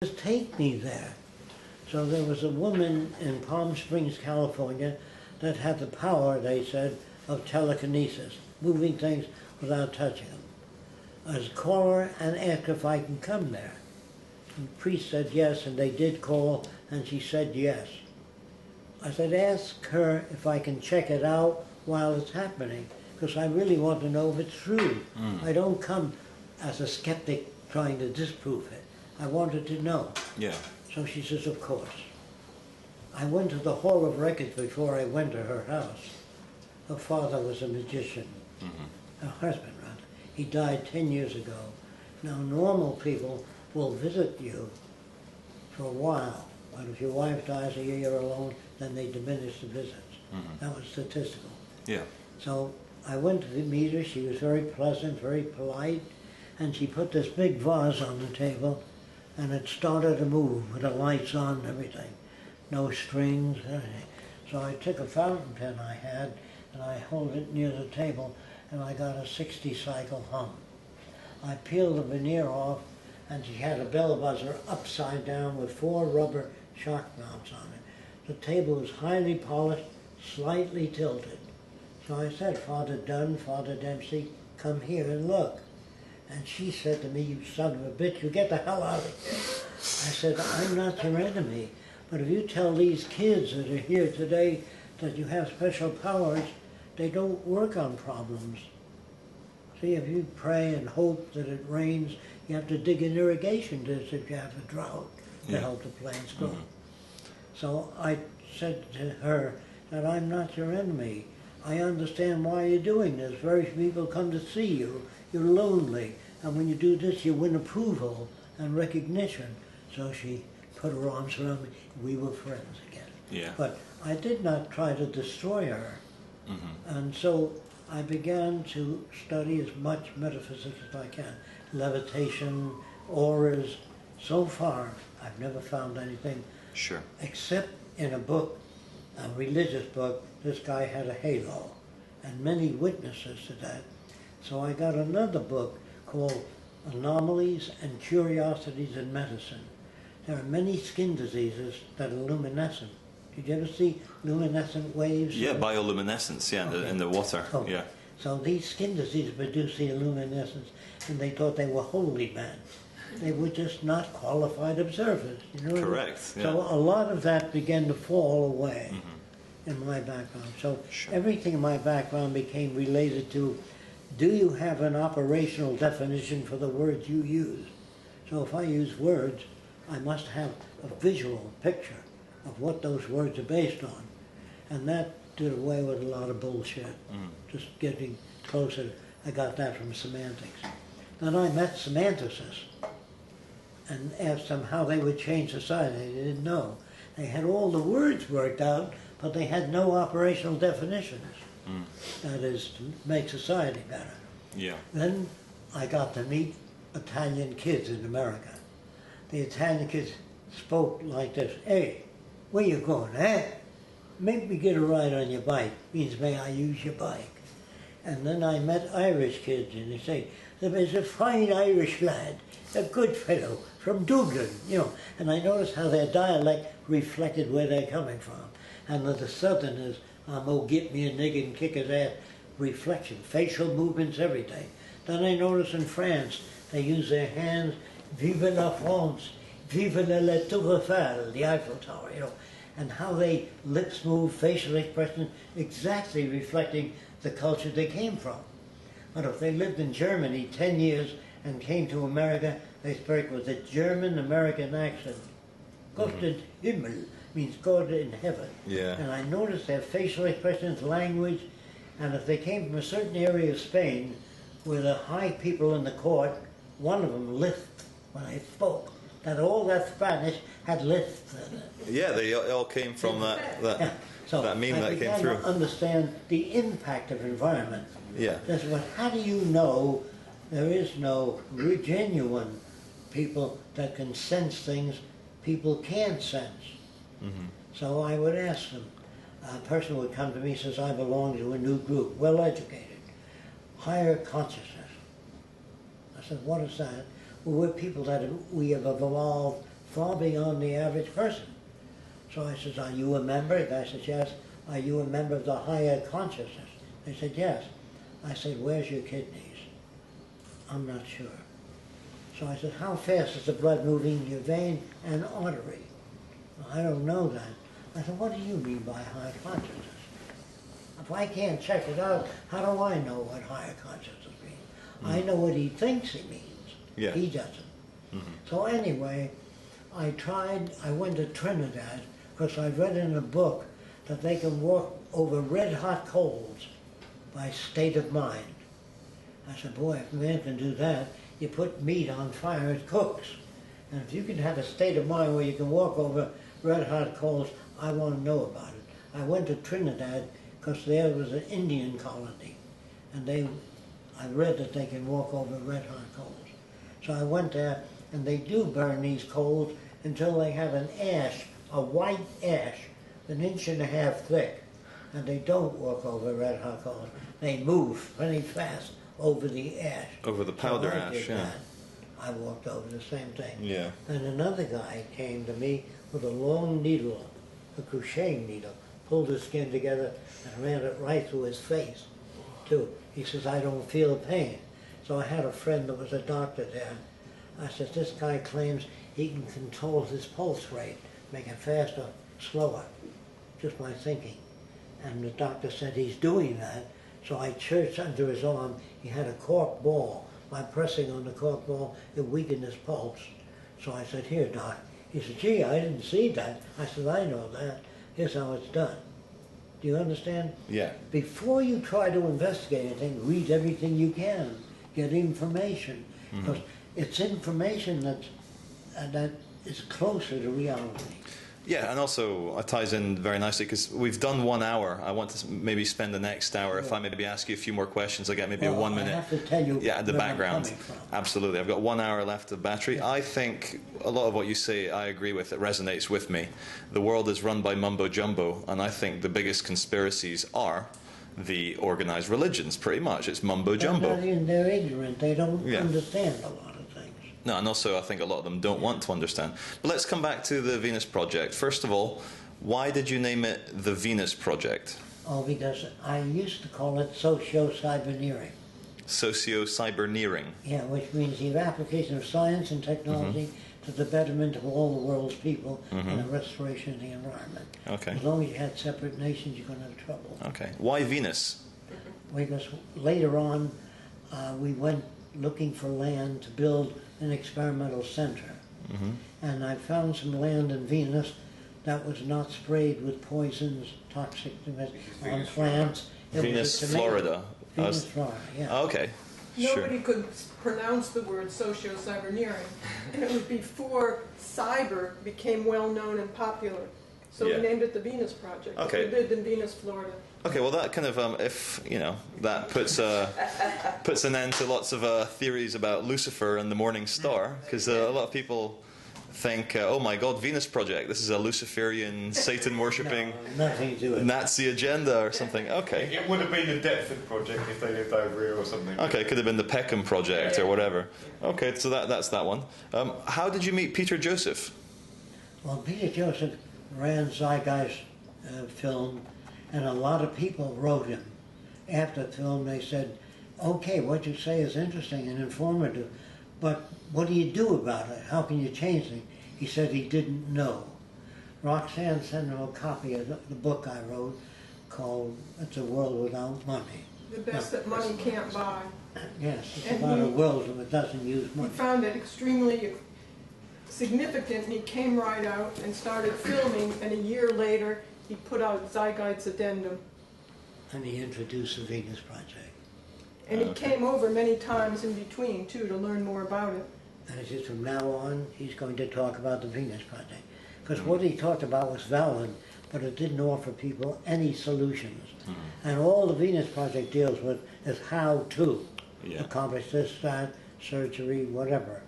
Just take me there. So there was a woman in Palm Springs, California, that had the power, they said, of telekinesis, moving things without touching them. I was call her and ask if I can come there. And the priest said yes, and they did call, and she said yes. I said, ask her if I can check it out while it's happening, because I really want to know if it's true. I don't come as a skeptic trying to disprove it. I wanted to know. Yeah. So she says, of course. I went to the Hall of Records before I went to her house. Her father was a magician. Her husband, rather. He died 10 years ago. Now, normal people will visit you for a while, but if your wife dies or you're alone, then they diminish the visits. That was statistical. Yeah. So I went to meet her. She was very pleasant, very polite, and she put this big vase on the table, and it started to move with the lights on and everything. No strings, anything. So I took a fountain pen I had, and I held it near the table, and I got a 60-cycle hum. I peeled the veneer off, and she had a bell buzzer upside down with 4 rubber shark mounts on it. The table was highly polished, slightly tilted. So I said, Father Dunn, Father Dempsey, come here and look. And she said to me, you son of a bitch, you get the hell out of here. I said, I'm not your enemy, but if you tell these kids that are here today that you have special powers, they don't work on problems. See, if you pray and hope that it rains, you have to dig an irrigation ditch if you have a drought to help the plants grow. So I said to her that I'm not your enemy. I understand why you're doing this. Very few people come to see you. You're lonely. And when you do this, you win approval and recognition. So she put her arms around me. We were friends again. Yeah. But I did not try to destroy her. And so I began to study as much metaphysics as I can. Levitation, auras. So far, I've never found anything. Sure. Except in a book, a religious book, this guy had a halo, and many witnesses to that. So I got another book called Anomalies and Curiosities in Medicine. There are many skin diseases that are luminescent. Did you ever see luminescent waves? Yeah, bioluminescence, yeah, in the water. Okay. Yeah. So these skin diseases produce the luminescence, and they thought they were holy men. They were just not qualified observers. You know. Correct. Yeah. So a lot of that began to fall away in my background. So everything in my background became related to, do you have an operational definition for the words you use? So if I use words, I must have a visual picture of what those words are based on. And that did away with a lot of bullshit. Just getting closer. I got that from semantics. Then I met semanticists and asked them how they would change society. They didn't know. They had all the words worked out, but they had no operational definitions. That is, to make society better. Yeah. Then I got to meet Italian kids in America. The Italian kids spoke like this: hey, where you going, eh? Make me get a ride on your bike. Means, may I use your bike? And then I met Irish kids, and they say, there's a fine Irish lad, a good fellow, from Dublin, you know. And I noticed how their dialect reflected where they're coming from. And the Southerners, oh, get me a nigger and kick his ass, reflection, facial movements, everything. Then I noticed in France, they use their hands, vive la France, vive la Tour Eiffel, the Eiffel Tower, you know. And how they lips move, facial expression, exactly reflecting the culture they came from. But if they lived in Germany 10 years and came to America, they spoke with a German-American accent. Gott in Himmel means God in heaven. Yeah. And I noticed their facial expressions, language, and if they came from a certain area of Spain where the high people in the court, one of them lisped when I spoke. That all that Spanish had lisps in it. Yeah, they all came from that So that meme that came through. I began to understand the impact of environment. Yeah. That's what. How do you know there is no genuine people that can sense things people can't sense? So I would ask them. A person would come to me and says, I belong to a new group, well educated, higher consciousness. I said, what is that? Well, we're people that we have evolved far beyond the average person. So I said, are you a member? The guy said, yes. Are you a member of the higher consciousness? They said, yes. I said, where's your kidneys? I'm not sure. So I said, how fast is the blood moving in your vein and artery? I don't know that. I said, what do you mean by higher consciousness? If I can't check it out, how do I know what higher consciousness means? I know what he thinks it means. Yeah. He doesn't. So anyway, I went to Trinidad because I read in a book that they can walk over red hot coals by state of mind. I said, boy, if a man can do that, you put meat on fire, it cooks. And if you can have a state of mind where you can walk over red hot coals, I want to know about it. I went to Trinidad because there was an Indian colony, and I read that they can walk over red hot coals. So I went there, and they do burn these coals until they have an ash, a white ash, 1.5 inches thick, and they don't walk over red hot coals. They move pretty fast over the ash. Over the powder So I ash, did yeah. that. I walked over the same thing. Yeah. And another guy came to me with a long needle, a crocheting needle, pulled his skin together and ran it right through his face, too. He says, I don't feel pain. So I had a friend that was a doctor there. I said, this guy claims he can control his pulse rate, make it faster, slower, just by thinking. And the doctor said he's doing that. So I churched under his arm. He had a cork ball. By pressing on the cork ball, it weakened his pulse. So I said, here, doc. He said, gee, I didn't see that. I said, I know that. Here's how it's done. Do you understand? Yeah. Before you try to investigate anything, read everything you can. Get information. Because it's information that is closer to reality. Yeah, and also it ties in very nicely because we've done 1 hour. I want to maybe spend the next hour, if I maybe ask you a few more questions, I get maybe a 1 minute. I have to tell you the where background. I'm coming from. Absolutely. I've got 1 hour left of battery. I think a lot of what you say, I agree with. It resonates with me. The world is run by mumbo jumbo, and I think the biggest conspiracies are the organized religions, pretty much. It's mumbo jumbo. They're ignorant. They don't understand a lot of things. No, and also I think a lot of them don't want to understand. But let's come back to the Venus Project. First of all, why did you name it the Venus Project? Oh, because I used to call it socio-cyberneering. Socio-cyberneering. Yeah, which means the application of science and technology to the betterment of all the world's people and the restoration of the environment. Okay. As long as you had separate nations, you're going to have trouble. Okay. Why Venus? Because later on, we went looking for land to build an experimental center. And I found some land in Venus that was not sprayed with poisons, toxic things on plants. It Venus, was a tomato. Florida. Venus, Florida, yeah. Okay. Nobody could pronounce the word socio-cyberneering, and it was before cyber became well-known and popular. So Yeah. we named it the Venus Project. Okay. We lived in Venus, Florida. Okay, well that kind of, if, you know, that puts an end to lots of theories about Lucifer and the morning star, because a lot of people think, oh my God, Venus Project, this is a Luciferian, Satan-worshipping No, nothing to do with it. Nazi agenda or something. Okay. It would have been the Deptford Project if they lived over here or something. Okay, it could have been the Peckham Project or whatever. Okay, so that's that one. How did you meet Peter Joseph? Well, Peter Joseph ran Zeitgeist film, and a lot of people wrote him. After the film, they said, okay, what you say is interesting and informative, but what do you do about it? How can you change things? He said he didn't know. Roxanne sent him a copy of the book I wrote called It's a World Without Money. The best that money can't buy. Yes, it's And about a he- world that doesn't use He money. found it extremely significant, and he came right out and started filming, and a year later, he put out Zeitgeist Addendum. And he introduced the Venus Project. And he came over many times in between, too, to learn more about it. And he says from now on, he's going to talk about the Venus Project. Because what he talked about was valid, but it didn't offer people any solutions. And all the Venus Project deals with is how to accomplish this, that, surgery, whatever.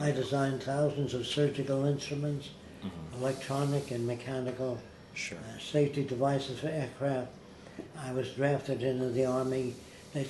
I designed thousands of surgical instruments, electronic and mechanical, Sure. safety devices for aircraft. I was drafted into the Army